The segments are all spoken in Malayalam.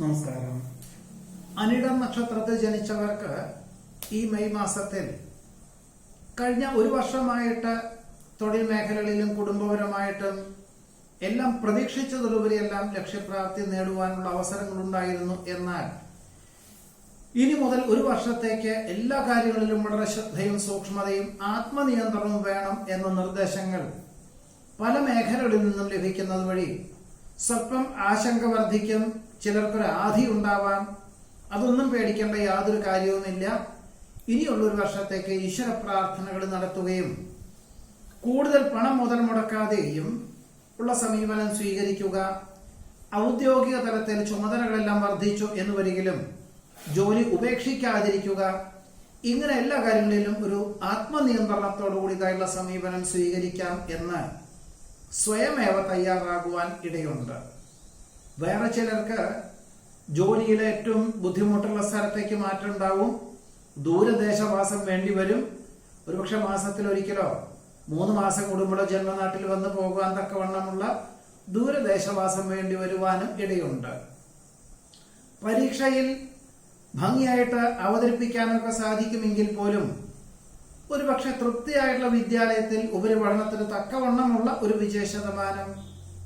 നമസ്കാരം. അനിടം നക്ഷത്രത്തിൽ ജനിച്ചവർക്ക് ഈ മെയ് മാസത്തിൽ കഴിഞ്ഞ ഒരു വർഷമായിട്ട് തൊഴിൽ മേഖലകളിലും കുടുംബപരമായിട്ടും എല്ലാം പ്രതീക്ഷിച്ചതിലുപരിയെല്ലാം ലക്ഷ്യപ്രാപ്തി നേടുവാനുള്ള അവസരങ്ങളുണ്ടായിരുന്നു. എന്നാൽ ഇനി മുതൽ ഒരു വർഷത്തേക്ക് എല്ലാ കാര്യങ്ങളിലും വളരെ ശ്രദ്ധയും സൂക്ഷ്മതയും ആത്മനിയന്ത്രണവും വേണം എന്ന നിർദ്ദേശങ്ങൾ പല മേഖലകളിൽ നിന്നും ലഭിക്കുന്നത് വഴി സ്വല്പം ആശങ്ക വർദ്ധിക്കും. ചിലർക്കൊരു ആധി ഉണ്ടാവാം. അതൊന്നും പേടിക്കേണ്ട യാതൊരു കാര്യവുമില്ല. ഇനിയുള്ളൊരു വർഷത്തേക്ക് ഈശ്വര പ്രാർത്ഥനകൾ നടത്തുകയും കൂടുതൽ പണം മുതൽ മുടക്കാതെയും ഉള്ള സമീപനം സ്വീകരിക്കുക. ഔദ്യോഗിക തലത്തിൽ ചുമതലകളെല്ലാം വർദ്ധിച്ചു എന്ന് വരികിലും ജോലി ഉപേക്ഷിക്കാതിരിക്കുക. ഇങ്ങനെ എല്ലാ കാര്യങ്ങളിലും ഒരു ആത്മനിയന്ത്രണത്തോടു കൂടിയതായുള്ള സമീപനം സ്വീകരിക്കാം എന്ന് സ്വയമേവ തയ്യാറാകുവാൻ ഇടയുണ്ട്. വേറെ ചിലർക്ക് ജോലിയിലെ ഏറ്റവും ബുദ്ധിമുട്ടുള്ള സ്ഥലത്തേക്ക് മാറ്റമുണ്ടാവും. ദൂരദേശവാസം വേണ്ടിവരും. ഒരുപക്ഷെ മാസത്തിലൊരിക്കലോ 3 മാസം കൂടുമ്പോഴോ ജന്മനാട്ടിൽ വന്ന് പോകാൻ തക്കവണ്ണമുള്ള ദൂരദേശവാസം വേണ്ടി വരുവാനും ഇടയുണ്ട്. പരീക്ഷയിൽ ഭംഗിയായിട്ട് അവതരിപ്പിക്കാനൊക്കെ സാധിക്കുമെങ്കിൽ പോലും ഒരുപക്ഷെ തൃപ്തിയായിട്ടുള്ള വിദ്യാലയത്തിൽ ഉപരിപഠനത്തിന് തക്കവണ്ണമുള്ള ഒരു വിജയശതമാനം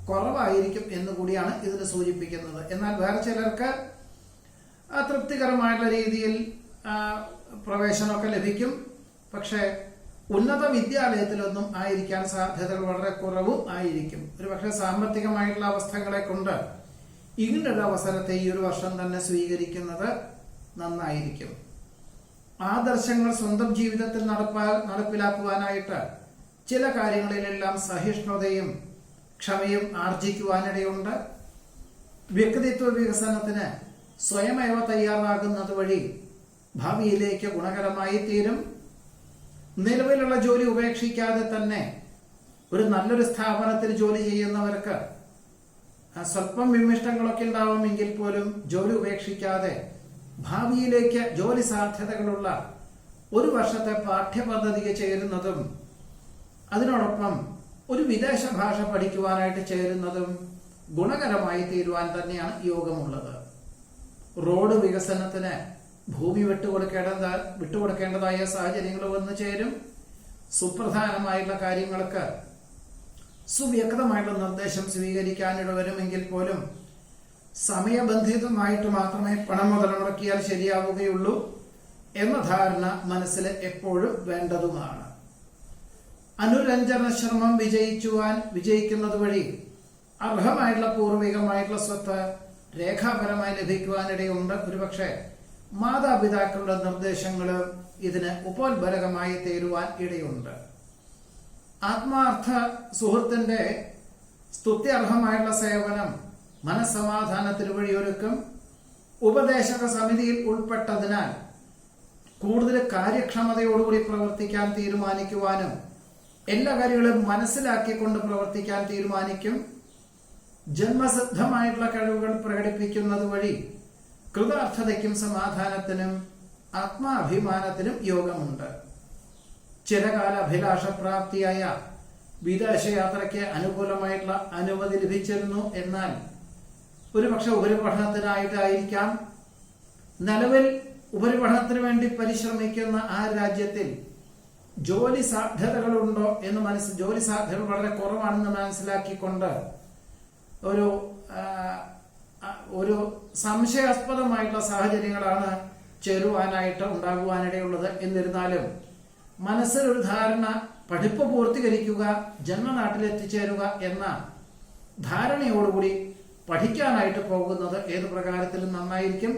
കുറവായിരിക്കും എന്നുകൂടിയാണ് ഇതിന് സൂചിപ്പിക്കുന്നത്. എന്നാൽ വേറെ ചിലർക്ക് തൃപ്തികരമായിട്ടുള്ള രീതിയിൽ പ്രവേശനമൊക്കെ ലഭിക്കും. പക്ഷെ ഉന്നത വിദ്യാലയത്തിലൊന്നും ആയിരിക്കാൻ സാധ്യതകൾ വളരെ കുറവും ആയിരിക്കും. ഒരുപക്ഷെ സാമ്പത്തികമായിട്ടുള്ള അവസ്ഥകളെ കൊണ്ട് ഇങ്ങനൊരു അവസരത്തെ ഈ ഒരു വർഷം തന്നെ സ്വീകരിക്കുന്നത് നന്നായിരിക്കും. ആദർശങ്ങൾ സ്വന്തം ജീവിതത്തിൽ നടപ്പിലാക്കുവാനായിട്ട് ചില കാര്യങ്ങളിലെല്ലാം സഹിഷ്ണുതയും ക്ഷമയും ആർജിക്കുവാനിടയുണ്ട്. വ്യക്തിത്വ വികസനത്തിന് സ്വയമേവ തയ്യാറാകുന്നത് വഴി ഭാവിയിലേക്ക് ഗുണകരമായി തീരും. നിലവിലുള്ള ജോലി ഉപേക്ഷിക്കാതെ തന്നെ ഒരു നല്ലൊരു സ്ഥാപനത്തിൽ ജോലി ചെയ്യുന്നവർക്ക് സ്വല്പം വിമിഷ്ടങ്ങളൊക്കെ ഉണ്ടാവുമെങ്കിൽ പോലും ജോലി ഉപേക്ഷിക്കാതെ ഭാവിയിലേക്ക് ജോലി സാധ്യതകളുള്ള ഒരു വർഷത്തെ പാഠ്യപദ്ധതിക്ക് ചേരുന്നതും അതിനോടൊപ്പം ഒരു വിദേശ ഭാഷ പഠിക്കുവാനായിട്ട് ചേരുന്നതും ഗുണകരമായി തീരുവാൻ യോഗമുള്ളത്. റോഡ് വികസനത്തിന് ഭൂമി വിട്ടുകൊടുക്കേണ്ടതായ സാഹചര്യങ്ങൾ വന്നു ചേരും. സുപ്രധാനമായിട്ടുള്ള കാര്യങ്ങൾക്ക് സുവ്യക്തമായിട്ടുള്ള നിർദ്ദേശം സ്വീകരിക്കാനിട വരുമെങ്കിൽ പോലും സമയബന്ധിതമായിട്ട് മാത്രമേ പണം മുതൽ മുടക്കിയാൽ ശരിയാവുകയുള്ളൂ എന്ന ധാരണ മനസ്സിൽ എപ്പോഴും വേണ്ടതുമാണ്. അനുരഞ്ജന ശ്രമം വിജയിക്കുന്നത് വഴി അർഹമായിട്ടുള്ള പൂർവികമായിട്ടുള്ള സ്വത്ത് രേഖാപരമായി ലഭിക്കുവാനിടയുണ്ട്. ഒരുപക്ഷെ മാതാപിതാക്കളുടെ നിർദ്ദേശങ്ങൾ ഇതിന് ഉപോത്ബലകമായി തീരുവാൻ ഇടയുണ്ട്. ആത്മാർത്ഥ സുഹൃത്തിന്റെ സ്തുത്യർഹമായിട്ടുള്ള സേവനം മനസ്സമാധാനത്തിന് വഴിയൊരുക്കും. ഉപദേശക സമിതിയിൽ ഉൾപ്പെട്ടതിനാൽ കൂടുതൽ കാര്യക്ഷമതയോടുകൂടി പ്രവർത്തിക്കാൻ തീരുമാനിക്കുവാനും എല്ലാ കാര്യങ്ങളും മനസ്സിലാക്കിക്കൊണ്ട് പ്രവർത്തിക്കാൻ തീരുമാനിക്കും. ജന്മസിദ്ധമായിട്ടുള്ള കഴിവുകൾ പ്രകടിപ്പിക്കുന്നത് വഴി കൃതാർത്ഥതയ്ക്കും സമാധാനത്തിനും ആത്മാഭിമാനത്തിനും യോഗമുണ്ട്. ചിരകാല അഭിലാഷപ്രാപ്തിയായ വിദേശയാത്രയ്ക്ക് അനുകൂലമായിട്ടുള്ള അനുമതി ലഭിച്ചിരുന്നു. എന്നാൽ ഒരുപക്ഷെ ഉപരിപഠനത്തിനായിട്ടായിരിക്കാം. നിലവിൽ ഉപരിപഠനത്തിന് വേണ്ടി പരിശ്രമിക്കുന്ന ആ രാജ്യത്തിൽ ജോലി സാധ്യതകളുണ്ടോ എന്ന് ജോലി സാധ്യതകൾ വളരെ കുറവാണെന്ന് മനസ്സിലാക്കിക്കൊണ്ട് ഒരു സംശയാസ്പദമായിട്ടുള്ള സാഹചര്യങ്ങളാണ് ചേരുവാനായിട്ട് ഉണ്ടാകുവാനിടയുള്ളത്. എന്നിരുന്നാലും മനസ്സിലൊരു ധാരണ, പഠിപ്പ് പൂർത്തീകരിക്കുക, ജന്മനാട്ടിലെത്തിച്ചേരുക എന്ന ധാരണയോടുകൂടി പഠിക്കാനായിട്ട് പോകുന്നത് ഏത് പ്രകാരത്തിലും നന്നായിരിക്കും.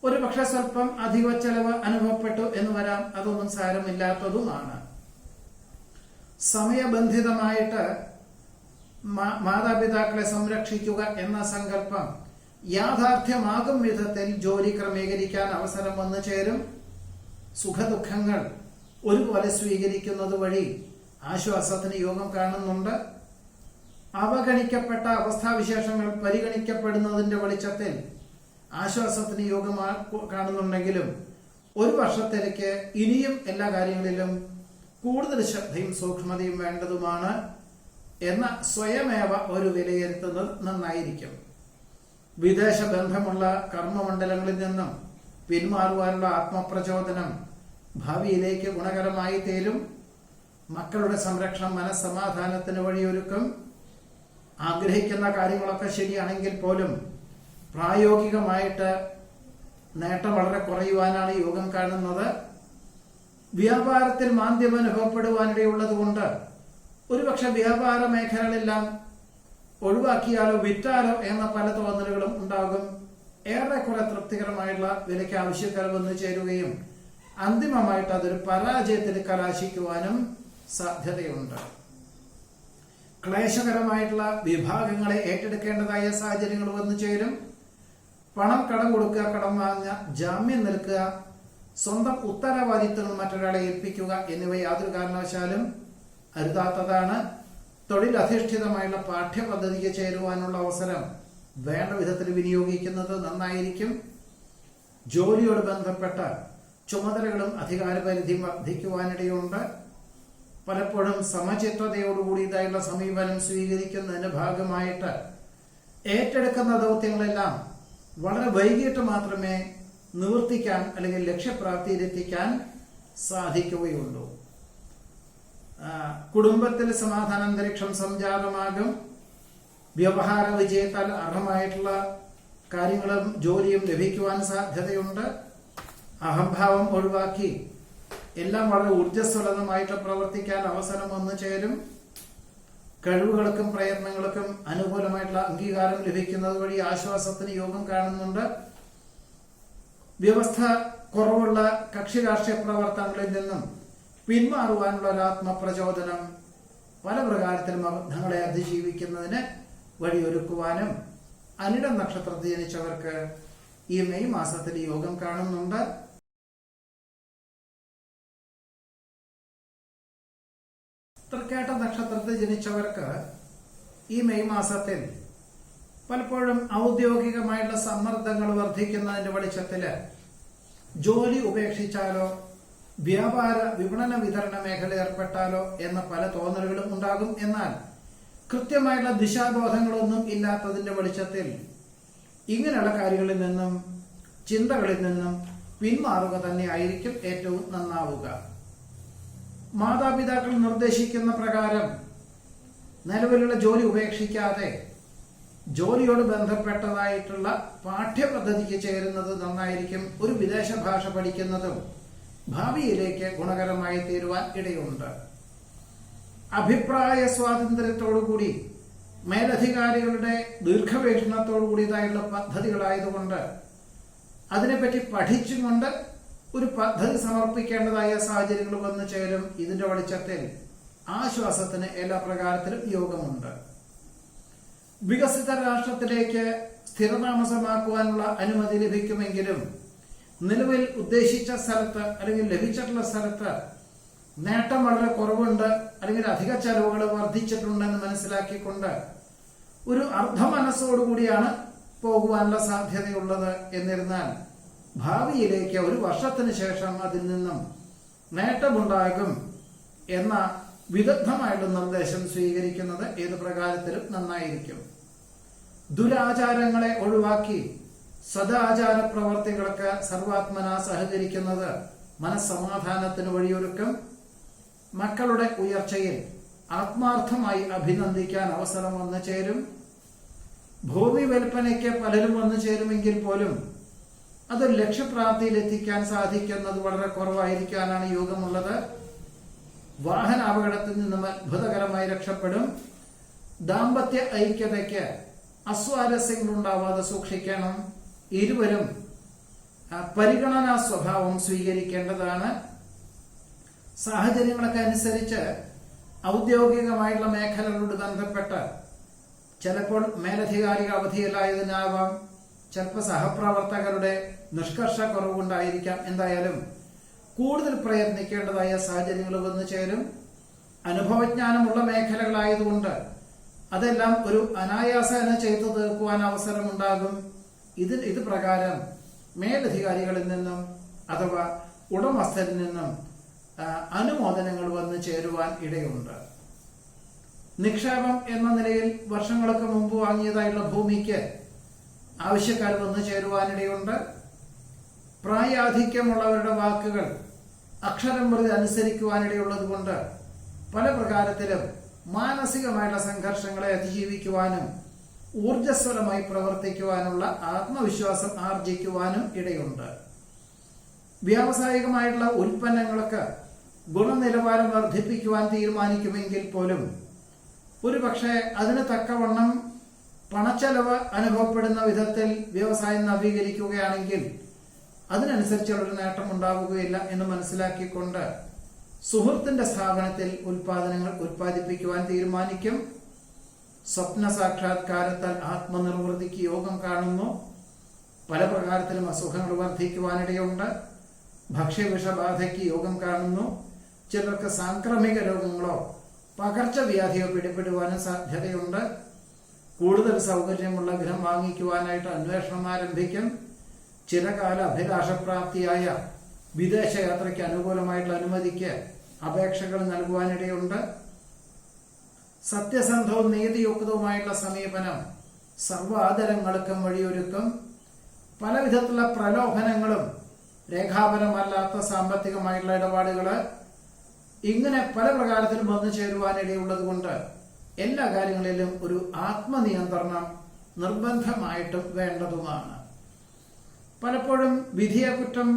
ഒരുപക്ഷെ സ്വല്പം അധിക ചെലവ് അനുഭവപ്പെട്ടു എന്ന് വരാം. അതൊന്നും സാരമില്ലാത്തതുമാണ്. സമയബന്ധിതമായിട്ട് മാതാപിതാക്കളെ സംരക്ഷിക്കുക എന്ന സങ്കല്പം യാഥാർത്ഥ്യമാകും വിധത്തിൽ ജോലി ക്രമീകരിക്കാൻ അവസരം വന്നു ചേരും. സുഖദുഃഖങ്ങൾ ഒരുപോലെ സ്വീകരിക്കുന്നത് വഴി ആശ്വാസത്തിന് യോഗം കാണുന്നുണ്ട്. അവഗണിക്കപ്പെട്ട അവസ്ഥാവിശേഷങ്ങൾ പരിഗണിക്കപ്പെടുന്നതിന്റെ വെളിച്ചത്തിൽ ആശ്വാസത്തിന് യോഗം കാണുന്നുണ്ടെങ്കിലും ഒരു വർഷത്തേക്ക് ഇനിയും എല്ലാ കാര്യങ്ങളിലും കൂടുതൽ ശ്രദ്ധയും സൂക്ഷ്മതയും വേണ്ടതുമാണ് എന്ന സ്വയമേവ ഒരു വിലയിരുത്തുന്നത് നന്നായിരിക്കും. വിദേശ ബന്ധമുള്ള കർമ്മമണ്ഡലങ്ങളിൽ നിന്നും പിന്മാറുവാനുള്ള ആത്മപ്രചോദനം ഭാവിയിലേക്ക് ഗുണകരമായി തീരും. മക്കളുടെ സംരക്ഷണം മനസ്സമാധാനത്തിന് വഴിയൊരുക്കും. ആഗ്രഹിക്കുന്ന കാര്യങ്ങളൊക്കെ ശരിയാണെങ്കിൽ പോലും പ്രായോഗികമായിട്ട് നേട്ടം വളരെ കുറയുവാനാണ് യോഗം കാണുന്നത്. വ്യാപാരത്തിൽ മാന്ദ്യം അനുഭവപ്പെടുവാനിടയുള്ളത് കൊണ്ട് ഒരുപക്ഷെ വ്യാപാര മേഖലകളെല്ലാം ഒഴിവാക്കിയാലോ വിറ്റാലോ എന്ന പല തോന്നലുകളും ഉണ്ടാകും. ഏറെക്കുറെ തൃപ്തികരമായിട്ടുള്ള വിലയ്ക്ക് ആവശ്യക്കാർ വന്നു ചേരുകയും അന്തിമമായിട്ട് അതൊരു പരാജയത്തിൽ കലാശിക്കുവാനും സാധ്യതയുണ്ട്. ക്ലേശകരമായിട്ടുള്ള വിഭാഗങ്ങളെ ഏറ്റെടുക്കേണ്ടതായ സാഹചര്യങ്ങൾ വന്നു ചേരും. പണം കടം കൊടുക്കുക, കടം വാങ്ങുക, ജാമ്യം നിൽക്കുക, സ്വന്തം ഉത്തരവാദിത്വങ്ങൾ മറ്റൊരാളെ ഏൽപ്പിക്കുക എന്നിവ യാതൊരു കാരണവശാലും അരുതാത്തതാണ്. തൊഴിലധിഷ്ഠിതമായുള്ള പാഠ്യപദ്ധതിക്ക് ചേരുവാനുള്ള അവസരം വേണ്ട വിധത്തിൽ വിനിയോഗിക്കുന്നത് നന്നായിരിക്കും. ജോലിയോട് ബന്ധപ്പെട്ട ചുമതലകളും അധികാരപരിധിയും വർദ്ധിക്കുവാനിടയുണ്ട്. പലപ്പോഴും സമചിത്തതയോടുകൂടിയതായുള്ള സമീപനം സ്വീകരിക്കുന്നതിന്റെ ഭാഗമായിട്ട് ഏറ്റെടുക്കുന്ന ദൗത്യങ്ങളെല്ലാം വളരെ വൈകിട്ട് മാത്രമേ നിവർത്തിക്കാൻ അല്ലെങ്കിൽ ലക്ഷ്യപ്രാപ്തിയിലെത്തിക്കാൻ സാധിക്കുകയുള്ളൂ. കുടുംബത്തിൽ സമാധാന അന്തരീക്ഷം സംജാതമാകും. വ്യവഹാര വിജയത്താൽ അർഹമായിട്ടുള്ള കാര്യങ്ങളും ജോലിയും ലഭിക്കുവാൻ സാധ്യതയുണ്ട്. അഹംഭാവം ഒഴിവാക്കി എല്ലാം വളരെ ഊർജ്ജസ്വലതമായിട്ട് പ്രവർത്തിക്കാൻ അവസരം വന്നു ചേരും. കഴിവുകൾക്കും പ്രയത്നങ്ങൾക്കും അനുകൂലമായിട്ടുള്ള അംഗീകാരം ലഭിക്കുന്നത് വഴി ആശ്വാസത്തിന് യോഗം കാണുന്നുണ്ട്. വ്യവസ്ഥ കുറവുള്ള കക്ഷി രാഷ്ട്രീയ പ്രവർത്തനങ്ങളിൽ നിന്നും പിന്മാറുവാനുള്ള ഒരു ആത്മപ്രചോദനം പല പ്രകാരത്തിലും അബദ്ധങ്ങളെ അതിജീവിക്കുന്നതിന് വഴിയൊരുക്കുവാനും അനിടം നക്ഷത്രത്തിൽ ജനിച്ചവർക്ക് ഈ മെയ് മാസത്തിൽ യോഗം കാണുന്നുണ്ട്. തൃക്കേട്ട നക്ഷത്രത്തിൽ ജനിച്ചവർക്ക് ഈ മെയ് മാസത്തിൽ പലപ്പോഴും ഔദ്യോഗികമായിട്ടുള്ള സമ്മർദ്ദങ്ങൾ വർദ്ധിക്കുന്നതിന്റെ വെളിച്ചത്തില് ജോലി ഉപേക്ഷിച്ചാലോ വ്യാപാര വിപണന വിതരണ മേഖല ഏർപ്പെട്ടാലോ എന്ന പല തോന്നലുകളും ഉണ്ടാകും. എന്നാൽ കൃത്യമായിട്ടുള്ള ദിശാബോധങ്ങളൊന്നും ഇല്ലാത്തതിന്റെ വെളിച്ചത്തിൽ ഇങ്ങനെയുള്ള കാര്യങ്ങളിൽ നിന്നും ചിന്തകളിൽ നിന്നും പിന്മാറുക തന്നെ ആയിരിക്കും ഏറ്റവും നന്നാവുക. മാതാപിതാക്കൾ നിർദ്ദേശിക്കുന്ന പ്രകാരം നിലവിലുള്ള ജോലി ഉപേക്ഷിക്കാതെ ജോലിയോട് ബന്ധപ്പെട്ടതായിട്ടുള്ള പാഠ്യപദ്ധതിക്ക് ചേരുന്നത് നന്നായിരിക്കും. ഒരു വിദേശ ഭാഷ പഠിക്കുന്നതും ഭാവിയിലേക്ക് ഗുണകരമായി തീരുവാൻ ഇടയുണ്ട്. അഭിപ്രായ സ്വാതന്ത്ര്യത്തോടുകൂടി മേലധികാരികളുടെ ദീർഘവീക്ഷണത്തോടുകൂടിയതായുള്ള പദ്ധതികളായതുകൊണ്ട് അതിനെപ്പറ്റി പഠിച്ചുകൊണ്ട് ഒരു പദ്ധതി സമർപ്പിക്കേണ്ടതായ സാഹചര്യങ്ങൾ വന്നു ചേരും. ഇതിന്റെ വെളിച്ചത്തിൽ ആശ്വാസത്തിന് എല്ലാ പ്രകാരത്തിലും യോഗമുണ്ട്. വികസിത രാഷ്ട്രത്തിലേക്ക് സ്ഥിരതാമസമാക്കുവാനുള്ള അനുമതി ലഭിക്കുമെങ്കിലും നിലവിൽ ഉദ്ദേശിച്ച സ്ഥലത്ത് അല്ലെങ്കിൽ ലഭിച്ചിട്ടുള്ള സ്ഥലത്ത് നേട്ടം വളരെ കുറവുണ്ട് അല്ലെങ്കിൽ അധിക ചെലവുകൾ വർദ്ധിച്ചിട്ടുണ്ടെന്ന് മനസ്സിലാക്കിക്കൊണ്ട് ഒരു അർദ്ധമനസ്സോടുകൂടിയാണ് പോകുവാനുള്ള സാധ്യതയുള്ളത്. എന്നിരുന്നാൽ ഭാവിയിലേക്ക് ഒരു വർഷത്തിന് ശേഷം അതിൽ നിന്നും നേട്ടമുണ്ടാകും എന്ന വിദഗ്ധമായിട്ടുള്ള നിർദ്ദേശം സ്വീകരിക്കുന്നത് ഏത് പ്രകാരത്തിലും നന്നായിരിക്കും. ദുരാചാരങ്ങളെ ഒഴിവാക്കി സദാചാര പ്രവർത്തികൾക്ക് സർവാത്മന സഹകരിക്കുന്നത് മനസ്സമാധാനത്തിന് വഴിയൊരുക്കും. മക്കളുടെ ഉയർച്ചയിൽ ആത്മാർത്ഥമായി അഭിനന്ദിക്കാൻ അവസരം വന്നു ചേരും. ഭൂമി വിൽപ്പനയ്ക്ക് പലരും വന്നു ചേരുമെങ്കിൽ പോലും അത് ലക്ഷ്യപ്രാപ്തിയിൽ എത്തിക്കാൻ സാധിക്കുന്നത് വളരെ കുറവായിരിക്കാനാണ് യോഗമുള്ളത്. വാഹന അപകടത്തിൽ നിന്നും അത്ഭുതകരമായി രക്ഷപ്പെടും. ദാമ്പത്യ ഐക്യതയ്ക്ക് അസ്വാരസ്യങ്ങൾ ഉണ്ടാവാതെ സൂക്ഷിക്കണം. ഇരുവരും പരിഗണനാ സ്വഭാവം സ്വീകരിക്കേണ്ടതാണ്. സാഹചര്യങ്ങളൊക്കെ അനുസരിച്ച് ഔദ്യോഗികമായിട്ടുള്ള മേഖലകളോട് ബന്ധപ്പെട്ട് ചിലപ്പോൾ മേലധികാരികൾ അവധിയിലായതിനാവാം, ചിലപ്പോൾ സഹപ്രവർത്തകരുടെ നിഷ്കർഷ കുറവുകൊണ്ടായിരിക്കാം. എന്തായാലും കൂടുതൽ പ്രയത്നിക്കേണ്ടതായ സാഹചര്യങ്ങൾ വന്നു ചേരും. അനുഭവജ്ഞാനമുള്ള മേഖലകളായതുകൊണ്ട് അതെല്ലാം ഒരു അനായാസേന ചെയ്തു തീർക്കുവാൻ അവസരമുണ്ടാകും. ഇത് പ്രകാരം മേലധികാരികളിൽ നിന്നും അഥവാ ഉടമസ്ഥരിൽ നിന്നും അനുമോദനങ്ങൾ വന്നു ചേരുവാൻ ഇടയുണ്ട്. നിക്ഷേപം എന്ന നിലയിൽ വർഷങ്ങൾക്ക് മുമ്പ് വാങ്ങിയതായുള്ള ഭൂമിക്ക് ആവശ്യക്കാർ വന്നു ചേരുവാനിടയുണ്ട്. പ്രായാധിക്യമുള്ളവരുടെ വാക്കുകൾ അക്ഷരം പ്രതി അനുസരിക്കുവാനിടയുള്ളത് കൊണ്ട് പല പ്രകാരത്തിലും മാനസികമായിട്ടുള്ള സംഘർഷങ്ങളെ അതിജീവിക്കുവാനും ഊർജസ്വലമായി പ്രവർത്തിക്കുവാനുള്ള ആത്മവിശ്വാസം ആർജിക്കുവാനും ഇടയുണ്ട്. വ്യാവസായികമായിട്ടുള്ള ഉൽപ്പന്നങ്ങൾക്ക് ഗുണനിലവാരം വർദ്ധിപ്പിക്കുവാൻ തീരുമാനിക്കുമെങ്കിൽ പോലും ഒരുപക്ഷെ അതിന് തക്കവണ്ണം പണച്ചെലവ് അനുഭവപ്പെടുന്ന വിധത്തിൽ വ്യവസായം നവീകരിക്കുകയാണെങ്കിൽ അതിനനുസരിച്ചുള്ളൊരു നേട്ടം ഉണ്ടാവുകയില്ല എന്ന് മനസ്സിലാക്കിക്കൊണ്ട് സുഹൃത്തിന്റെ സ്ഥാപനത്തിൽ ഉൽപാദനങ്ങൾ ഉൽപ്പാദിപ്പിക്കുവാൻ തീരുമാനിക്കും. സ്വപ്ന സാക്ഷാത്കാരത്താൽ ആത്മനിർവൃതിക്ക് യോഗം കാണുന്നു. പല പ്രകാരത്തിലും അസുഖങ്ങൾ വർദ്ധിക്കുവാനിടയുണ്ട്. ഭക്ഷ്യവിഷബാധയ്ക്ക് യോഗം കാണുന്നു. ചിലർക്ക് സാംക്രമിക രോഗങ്ങളോ പകർച്ചവ്യാധിയോ പിടിപെടുവാനും സാധ്യതയുണ്ട്. കൂടുതൽ സൗകര്യമുള്ള ഗൃഹം വാങ്ങിക്കുവാനായിട്ട് അന്വേഷണം ആരംഭിക്കും. ചില കാല അഭിലാഷപ്രാപ്തിയായ വിദേശയാത്രയ്ക്ക് അനുകൂലമായിട്ടുള്ള അനുമതിക്ക് അപേക്ഷകൾ നൽകുവാനിടയുണ്ട്. സത്യസന്ധവും നീതിയുക്തവുമായിട്ടുള്ള സമീപനം സർവാദരങ്ങൾക്കും വഴിയൊരുക്കും. പല വിധത്തിലുള്ള പ്രലോഭനങ്ങളും രേഖാപരമല്ലാത്ത സാമ്പത്തികമായിട്ടുള്ള ഇടപാടുകള് ഇങ്ങനെ പല പ്രകാരത്തിലും വന്നു ചേരുവാനിടയുള്ളത് കൊണ്ട് എല്ലാ കാര്യങ്ങളിലും ഒരു ആത്മനിയന്ത്രണം നിർബന്ധമായിട്ടും വേണ്ടതുമാണ്. പലപ്പോഴും വിധിയെ കുറ്റം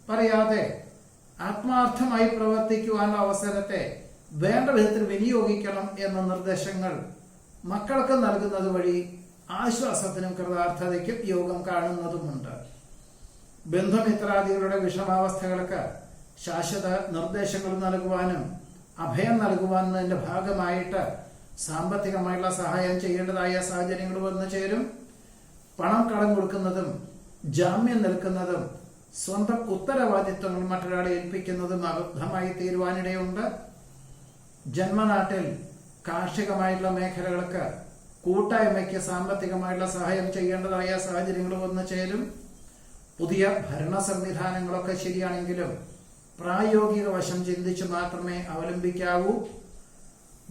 പറയാതെ ആത്മാർത്ഥമായി പ്രവർത്തിക്കുവാനുള്ള അവസരത്തെ വേണ്ട വിധത്തിൽ വിനിയോഗിക്കണം എന്ന നിർദ്ദേശങ്ങൾ മക്കൾക്ക് നൽകുന്നത് വഴി ആശ്വാസത്തിനും കൃതാർത്ഥതയ്ക്കും യോഗം കാണുന്നതുമുണ്ട്. ബന്ധുമിത്രാദികളുടെ വിഷമാവസ്ഥകൾക്ക് ശാശ്വത നിർദ്ദേശങ്ങൾ നൽകുവാനും അഭയം നൽകുവാനതിന്റെ ഭാഗമായിട്ട് സാമ്പത്തികമായുള്ള സഹായം ചെയ്യേണ്ടതായ സാഹചര്യങ്ങൾ വന്നു ചേരും. പണം കടം കൊടുക്കുന്നതും ജാമ്യം നിൽക്കുന്നതും സ്വന്തം ഉത്തരവാദിത്വങ്ങൾ മറ്റൊരാളെ ഏൽപ്പിക്കുന്നതും അബദ്ധമായി തീരുവാനിടയുണ്ട്. ജന്മനാട്ടിൽ കാർഷികമായിട്ടുള്ള മേഖലകൾക്ക് കൂട്ടായ്മയ്ക്ക് സാമ്പത്തികമായിട്ടുള്ള സഹായം ചെയ്യേണ്ടതായ സാഹചര്യങ്ങൾ വന്നു ചേരും. പുതിയ ഭരണ സംവിധാനങ്ങളൊക്കെ ശരിയാണെങ്കിലും പ്രായോഗിക വശം ചിന്തിച്ചു മാത്രമേ അവലംബിക്കാവൂ.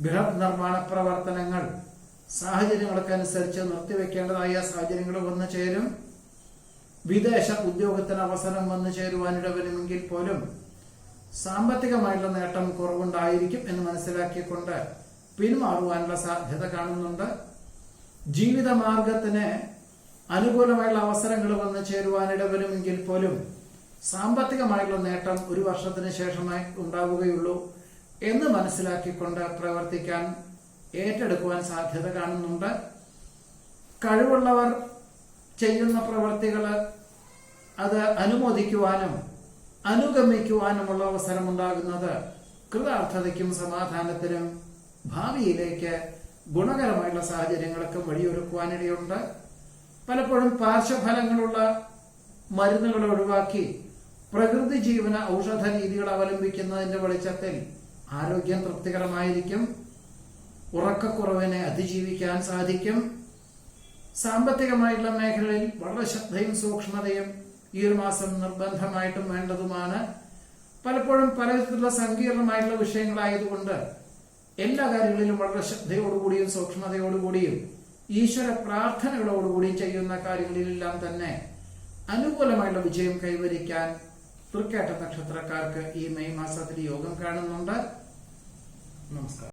ബൃഹത് നിർമ്മാണ പ്രവർത്തനങ്ങൾ സാഹചര്യങ്ങൾക്കനുസരിച്ച് നിർത്തിവെക്കേണ്ടതായ സാഹചര്യങ്ങൾ വന്നു ചേരും. വിദേശ ഉദ്യോഗത്തിന് അവസരം വന്നു ചേരുവാനിടവരുമെങ്കിൽ പോലും സാമ്പത്തികമായിട്ടുള്ള നേട്ടം കുറവുണ്ടായിരിക്കും എന്ന് മനസ്സിലാക്കിക്കൊണ്ട് പിന്മാറുവാനുള്ള സാധ്യത കാണുന്നുണ്ട്. ജീവിത മാർഗത്തിന് അനുകൂലമായുള്ള അവസരങ്ങൾ വന്നു ചേരുവാനിടവരുമെങ്കിൽ പോലും സാമ്പത്തികമായിട്ടുള്ള നേട്ടം ഒരു വർഷത്തിന് ശേഷമായി ഉണ്ടാവുകയുള്ളൂ എന്ന് മനസ്സിലാക്കിക്കൊണ്ട് പ്രവർത്തിക്കാൻ ഏറ്റെടുക്കുവാൻ സാധ്യത കാണുന്നുണ്ട്. കഴിവുള്ളവർ ചെയ്യുന്ന പ്രവർത്തികൾ അത് അനുമോദിക്കുവാനും അനുഗമിക്കുവാനുമുള്ള അവസരം ഉണ്ടാകുന്നത് കൃതാർത്ഥതയ്ക്കും സമാധാനത്തിനും ഭാവിയിലേക്ക് ഗുണകരമായിട്ടുള്ള സാഹചര്യങ്ങൾക്ക് വഴിയൊരുക്കുവാനിടയുണ്ട്. പലപ്പോഴും പാർശ്വഫലങ്ങളുള്ള മരുന്നുകൾ ഒഴിവാക്കി പ്രകൃതി ജീവന ഔഷധ രീതികൾ അവലംബിക്കുന്നതിന്റെ വെളിച്ചത്തിൽ ആരോഗ്യം തൃപ്തികരമായിരിക്കും. ഉറക്കക്കുറവിനെ അതിജീവിക്കാൻ സാധിക്കും. സാമ്പത്തികമായിട്ടുള്ള മേഖലയിൽ വളരെ ശ്രദ്ധയും സൂക്ഷ്മതയും ഈ ഒരു മാസം നിർബന്ധമായിട്ടും വേണ്ടതുമാണ്. പലപ്പോഴും പലവിധത്തിലുള്ള സങ്കീർണമായിട്ടുള്ള വിഷയങ്ങളായതുകൊണ്ട് എല്ലാ കാര്യങ്ങളിലും വളരെ ശ്രദ്ധയോടുകൂടിയും സൂക്ഷ്മതയോടുകൂടിയും ഈശ്വര പ്രാർത്ഥനകളോടുകൂടിയും ചെയ്യുന്ന കാര്യങ്ങളിലെല്ലാം തന്നെ അനുകൂലമായിട്ടുള്ള വിജയം കൈവരിക്കാൻ തൃക്കേട്ട നക്ഷത്രക്കാർക്ക് ഈ മെയ് മാസത്തിൽ യോഗം കാണുന്നുണ്ട്. നമസ്കാരം.